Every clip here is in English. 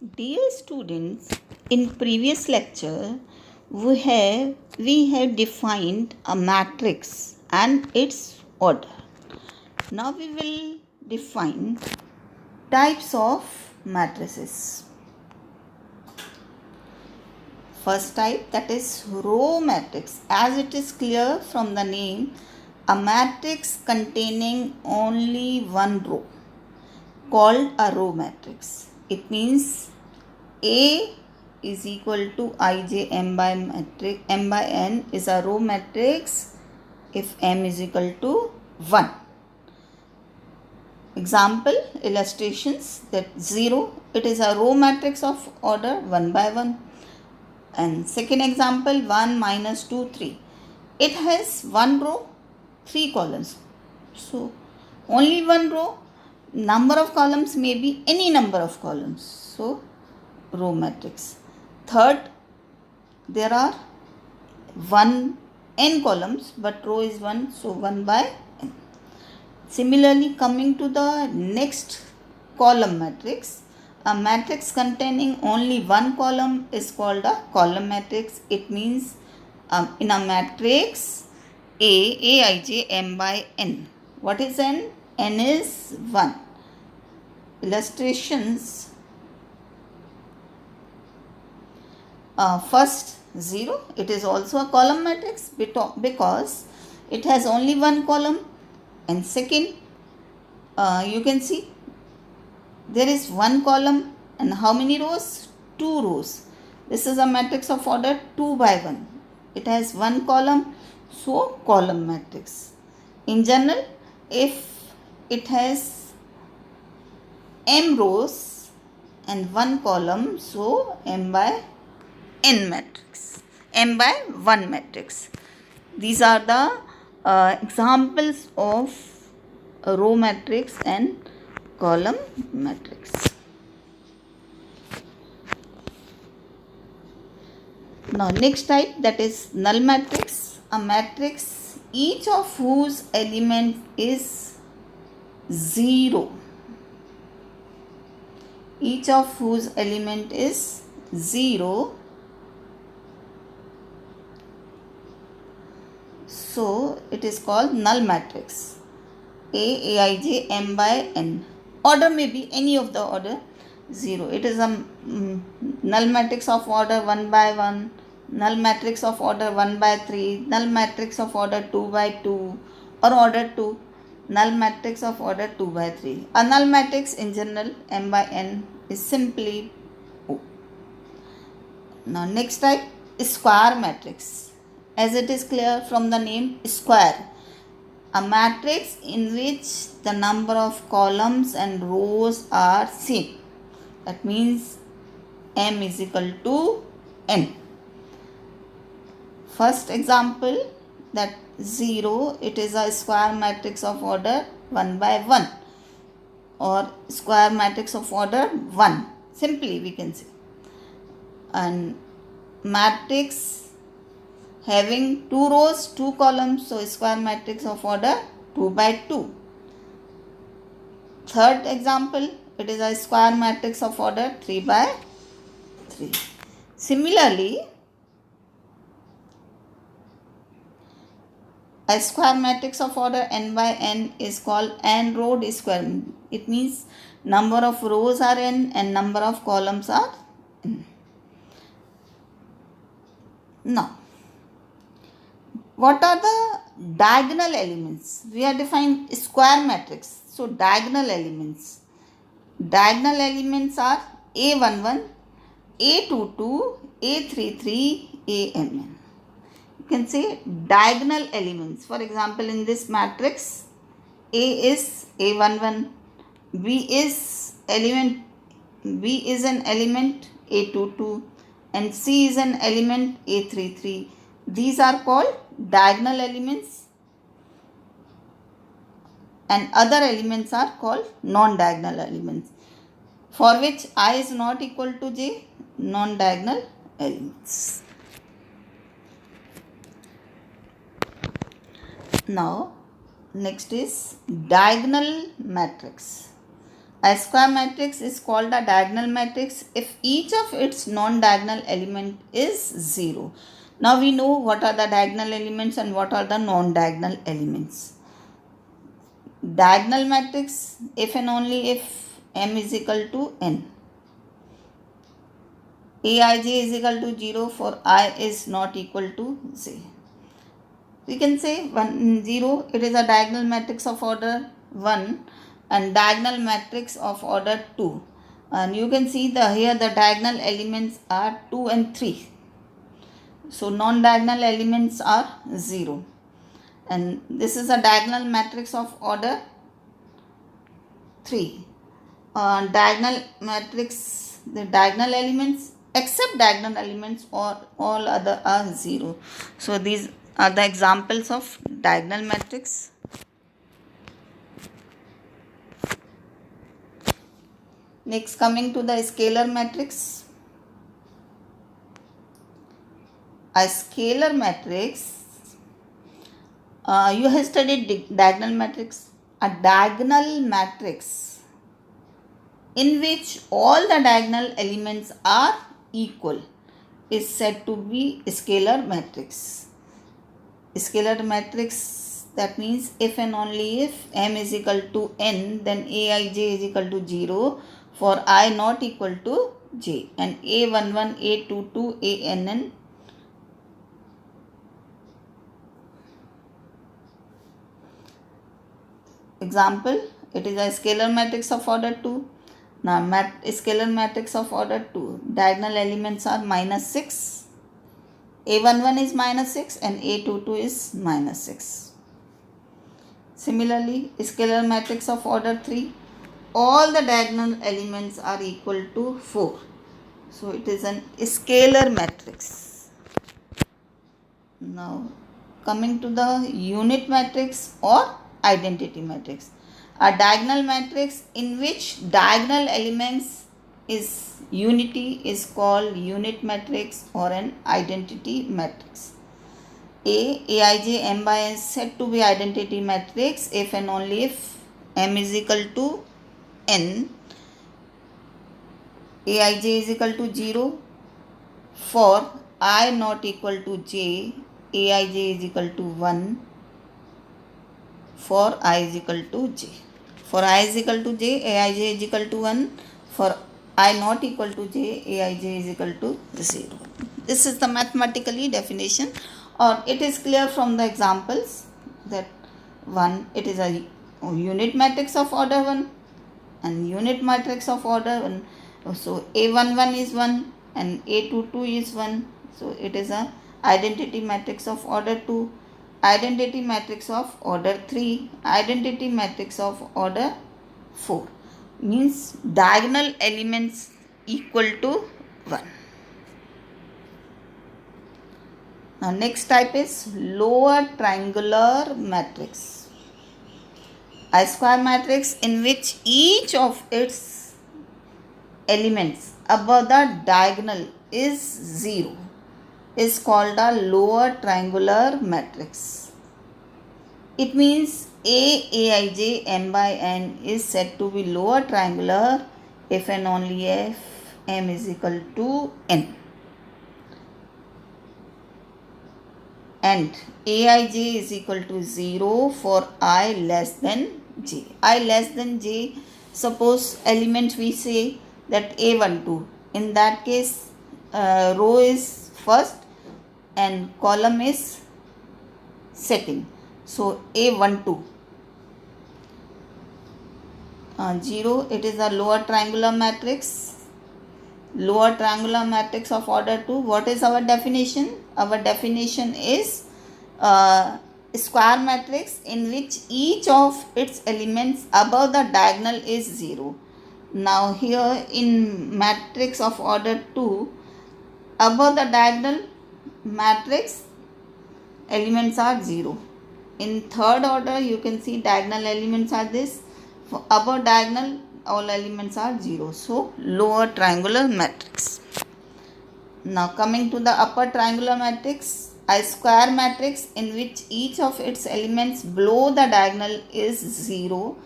Dear students, in previous lecture we have defined a matrix and its order. Now we will define types of matrices. First type, that is row matrix. As it is clear from the name, a matrix containing only one row called a row matrix. It means A is equal to ij m by n is a row matrix if m is equal to 1. Example illustrations, that 0, it is a row matrix of order 1 by 1. And second example, 1 minus 2 3, it has one row 3 columns. So only one row, number of columns may be any number of columns. So row matrix. Third, there are n columns but row is 1, so 1 by n. Similarly, coming to the next column matrix, a matrix containing only one column is called a column matrix. It means in a matrix Aij m by n. What is n? N is 1. Illustrations. First 0, it is also a column matrix because it has only one column. And second, you can see there is one column and how many rows? 2 rows. This is a matrix of order 2 by 1. It has one column, so column matrix. In general, if it has m rows and one column, so m by n matrix, m by 1 matrix. These are the examples of a row matrix and column matrix. Now next type, that is null matrix. A matrix each of whose element is 0. Each of whose element is 0. So it is called null matrix. Aij m by n. Order may be any of the order 0. It is a null matrix of order 1 by 1, null matrix of order 1 by 3, null matrix of order 2 by 2, or order 2, null matrix of order 2 by 3. A null matrix in general m by n is simply O. Now next type is square matrix. As it is clear from the name, square, a matrix in which the number of columns and rows are same. That means m is equal to n. First example, that 0, it is a square matrix of order 1 by 1 or square matrix of order 1. Simply we can say. And matrix having 2 rows, 2 columns, so square matrix of order 2 by 2. Third example, it is a square matrix of order 3 by 3. Similarly, a square matrix of order n by n is called n-rowed square. It means number of rows are n and number of columns are n. Now, what are the diagonal elements? We have defined square matrix. So diagonal elements. Diagonal elements are A11, A22, A33, AMN. You can say diagonal elements. For example, in this matrix, A is A11, B is an element A22, and C is an element A33. These are called diagonal elements, and other elements are called non-diagonal elements, for which I is not equal to j, non-diagonal elements. Now next is diagonal matrix. A square matrix is called a diagonal matrix if each of its non-diagonal element is 0. Now we know what are the diagonal elements and what are the non-diagonal elements. Diagonal matrix if and only if m is equal to n. Aij is equal to 0 for I is not equal to j. We can say 1, 0, it is a diagonal matrix of order 1 and diagonal matrix of order 2. And you can see here the diagonal elements are 2 and 3. So non-diagonal elements are 0. And this is a diagonal matrix of order 3. Diagonal matrix, the diagonal elements except diagonal elements or all other are 0. So these are the examples of diagonal matrix. Next, coming to the scalar matrix. A scalar matrix, you have studied diagonal matrix. A diagonal matrix in which all the diagonal elements are equal is said to be scalar matrix. Scalar matrix, that means if and only if m is equal to n, then aij is equal to 0 for I not equal to j, and a11, a22, ann. Example, it is a scalar matrix of order 2. Now, scalar matrix of order 2, diagonal elements are minus 6. A11 is minus 6 and A22 is minus 6. Similarly, scalar matrix of order 3, all the diagonal elements are equal to 4. So, it is an scalar matrix. Now, coming to the unit matrix or identity matrix. A diagonal matrix in which diagonal elements is unity is called unit matrix or an identity matrix. Aij, m by n is said to be identity matrix if and only if m is equal to n, aij is equal to 0 for I not equal to j, aij is equal to 1 for I is equal to j. For I is equal to j, aij is equal to 1. For I not equal to j, aij is equal to 0. This is the mathematically definition, or it is clear from the examples that 1, it is a unit matrix of order 1 and unit matrix of order 1. So a11 is 1 and a22 is 1. So it is a identity matrix of order 2. Identity matrix of order 3, identity matrix of order 4, means diagonal elements equal to 1. Now next type is lower triangular matrix. A square matrix in which each of its elements above the diagonal is 0 is called a lower triangular matrix. It means aij, m by n is said to be lower triangular if and only if m is equal to n. And aij is equal to 0 for I less than j. I less than j, suppose element we say that a12. In that case, row is first and column is second. So a12, 0, it is a lower triangular matrix. Lower triangular matrix of order 2. What is our definition? Our definition is square matrix in which each of its elements above the diagonal is 0. Now here in matrix of order 2, above the diagonal matrix elements are 0. In third order you can see diagonal elements are this. For above diagonal all elements are 0. So lower triangular matrix. Now coming to the upper triangular matrix, a square matrix in which each of its elements below the diagonal is 0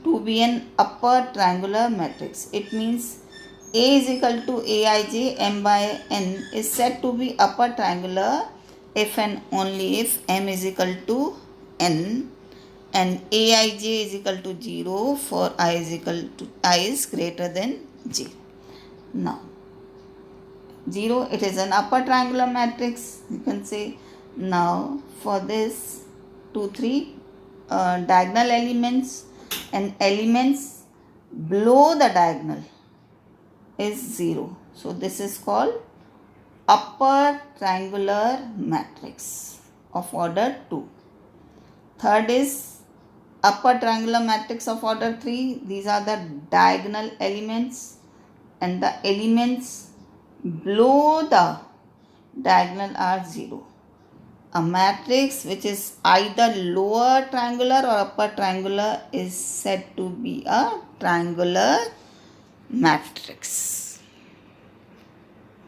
to be an upper triangular matrix. It means A is equal to Aij m by n is said to be upper triangular if and only if m is equal to n and Aij is equal to 0 for I is greater than j. Now 0, it is an upper triangular matrix, you can say. Now for this 2 3 diagonal elements and elements below the diagonal is 0. So this is called upper triangular matrix of order 2. Third is upper triangular matrix of order 3. These are the diagonal elements and the elements below the diagonal are 0. A matrix which is either lower triangular or upper triangular is said to be a triangular matrix.